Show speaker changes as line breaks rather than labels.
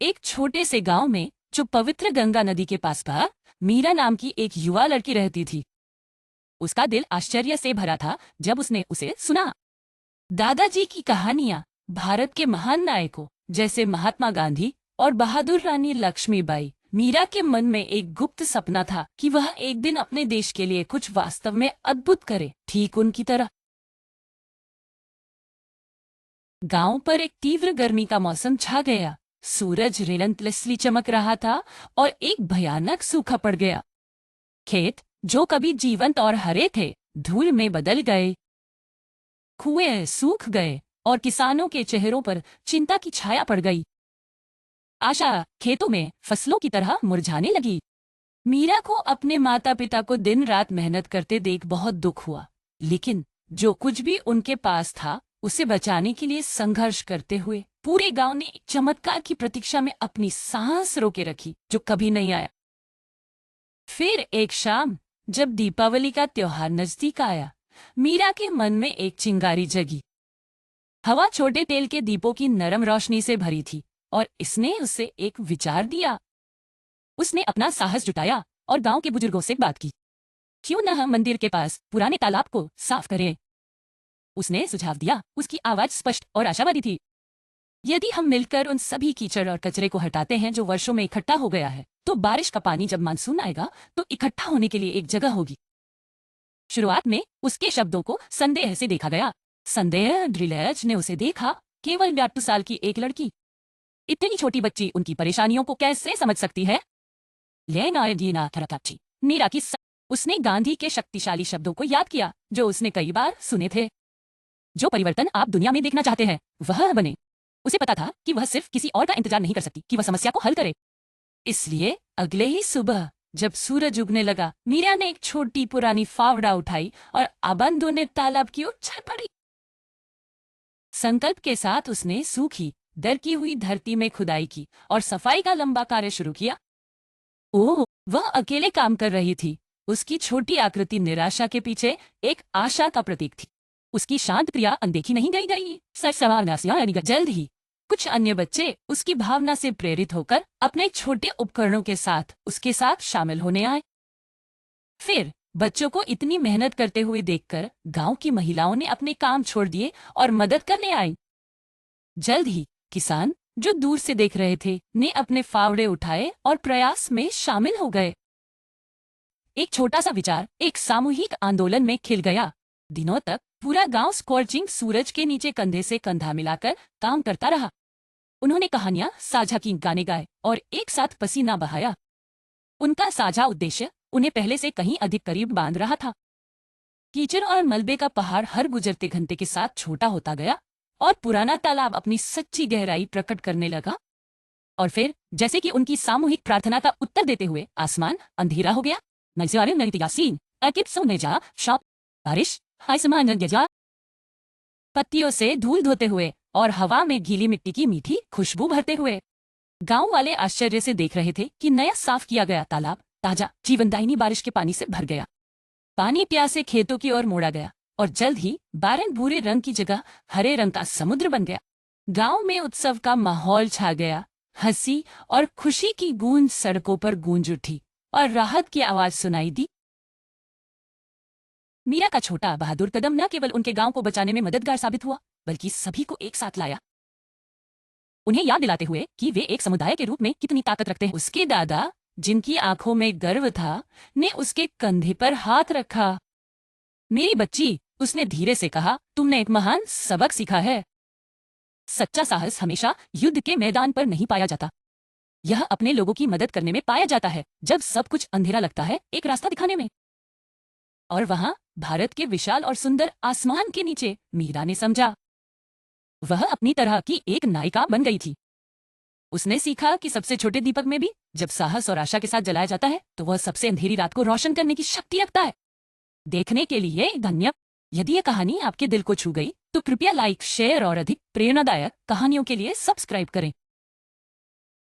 एक छोटे से गांव में जो पवित्र गंगा नदी के पास था, मीरा नाम की एक युवा लड़की रहती थी। उसका दिल आश्चर्य से भरा था जब उसने उसे सुना। दादाजी की कहानियां भारत के महान नायकों जैसे महात्मा गांधी और बहादुर रानी लक्ष्मीबाई। मीरा के मन में एक गुप्त सपना था कि वह एक दिन अपने देश के लिए कुछ वास्तव में अद्भुत करे, ठीक उनकी तरह। गांव पर एक तीव्र गर्मी का मौसम छा गया। सूरज रिलंतलेसली चमक रहा था और एक भयानक सूखा पड़ गया। खेत जो कभी जीवंत और हरे थे, धूल में बदल गए। कुएं सूख गए और किसानों के चेहरों पर चिंता की छाया पड़ गई। आशा खेतों में फसलों की तरह मुरझाने लगी। मीरा को अपने माता पिता को दिन रात मेहनत करते देख बहुत दुख हुआ, लेकिन जो कुछ भी उनके पास था उसे बचाने के लिए संघर्ष करते हुए पूरे गांव ने एक चमत्कार की प्रतीक्षा में अपनी सांस रोके रखी, जो कभी नहीं आया। फिर एक शाम जब दीपावली का त्योहार नजदीक आया, मीरा के मन में एक चिंगारी जगी। हवा छोटे तेल के दीपों की नरम रोशनी से भरी थी और इसने उसे एक विचार दिया। उसने अपना साहस जुटाया और गांव के बुजुर्गों से बात की। क्यों न हम मंदिर के पास पुराने तालाब को साफ करें? उसने सुझाव दिया। उसकी आवाज स्पष्ट और आशावादी थी। यदि हम मिलकर उन सभी कीचड़ और कचरे को हटाते हैं जो वर्षों में इकट्ठा हो गया है, तो बारिश का पानी जब मानसून आएगा तो इकट्ठा होने के लिए एक जगह होगी। शुरुआत में उसके शब्दों को संदेह से देखा गया। संदेह ड्रिलेज ने उसे देखा, केवल 8 साल की एक लड़की। इतनी छोटी बच्ची उनकी परेशानियों को कैसे समझ सकती है? मीरा की उसने गांधी के शक्तिशाली शब्दों को याद किया जो उसने कई बार सुने थे। जो परिवर्तन आप दुनिया में देखना चाहते हैं वह बने। उसे पता था कि वह सिर्फ किसी और का इंतजार नहीं कर सकती कि वह समस्या को हल करे। इसलिए अगले ही सुबह जब सूरज उगने लगा, मीरा ने एक छोटी पुरानी फावड़ा उठाई और आबंदों ने तालाब की ओर चल पड़ी। संकल्प के साथ उसने सूखी दरकी हुई धरती में खुदाई की और सफाई का लंबा कार्य शुरू किया। ओह, वह अकेले काम कर रही थी। उसकी छोटी आकृति निराशा के पीछे एक आशा का प्रतीक थी। उसकी शांत क्रिया अनदेखी नहीं गई। जल्द ही कुछ अन्य बच्चे उसकी भावना से प्रेरित होकर अपने छोटे उपकरणों के साथ उसके साथ शामिल होने आए। फिर बच्चों को इतनी मेहनत करते हुए देखकर गांव की महिलाओं ने अपने काम छोड़ दिए और मदद करने आई। जल्द ही किसान जो दूर से देख रहे थे ने अपने फावड़े उठाए और प्रयास में शामिल हो गए। एक छोटा सा विचार एक सामूहिक आंदोलन में खिल गया। दिनों तक पूरा गांव स्कॉर्चिंग सूरज के नीचे कंधे से कंधा मिलाकर काम करता रहा। उन्होंने कहानियां साझा की, गाने गाए और एक साथ पसीना बहाया। उनका साझा उद्देश्य उन्हें पहले से कहीं अधिक करीब बांध रहा था। कीचड़ और मलबे का पहाड़ हर गुजरते घंटे के साथ छोटा होता गया और पुराना तालाब अपनी सच्ची गहराई प्रकट करने लगा। और फिर जैसे कि उनकी सामूहिक प्रार्थना का उत्तर देते हुए आसमान अंधेरा हो गया। बारिश पत्तियों से धूल धोते हुए और हवा में गीली मिट्टी की मीठी खुशबू भरते हुए गांव वाले आश्चर्य से देख रहे थे कि नया साफ किया गया तालाब ताजा जीवनदायिनी बारिश के पानी से भर गया। पानी प्यासे खेतों की ओर मोड़ा गया और जल्द ही बारंग भूरे रंग की जगह हरे रंग का समुद्र बन गया। गांव में उत्सव का माहौल छा गया। हंसी और खुशी की गूंज सड़कों पर गूंज उठी और राहत की आवाज सुनाई दी। मीरा का छोटा बहादुर कदम न केवल उनके गांव को बचाने में मददगार साबित हुआ, बल्कि सभी को एक साथ लाया, उन्हें याद दिलाते हुए कि वे एक समुदाय के रूप में कितनी ताकत रखते हैं। उसके दादा, जिनकी आंखों में गर्व था, ने उसके कंधे पर हाथ रखा। मेरी बच्ची, उसने धीरे से कहा, तुमने एक महान सबक सीखा है। सच्चा साहस हमेशा युद्ध के मैदान पर नहीं पाया जाता। यह अपने लोगों की मदद करने में पाया जाता है, जब सब कुछ अंधेरा लगता है, एक रास्ता दिखाने में। और वहां भारत के विशाल और सुंदर आसमान के नीचे मीरा ने समझा, वह अपनी तरह की एक नायिका बन गई थी। उसने सीखा कि सबसे छोटे दीपक में भी जब साहस और आशा के साथ जलाया जाता है तो वह सबसे अंधेरी रात को रोशन करने की शक्ति रखता है। देखने के लिए धन्यवाद। यदि यह कहानी आपके दिल को छू गई तो कृपया लाइक, शेयर और अधिक प्रेरणादायक कहानियों के लिए सब्सक्राइब करें।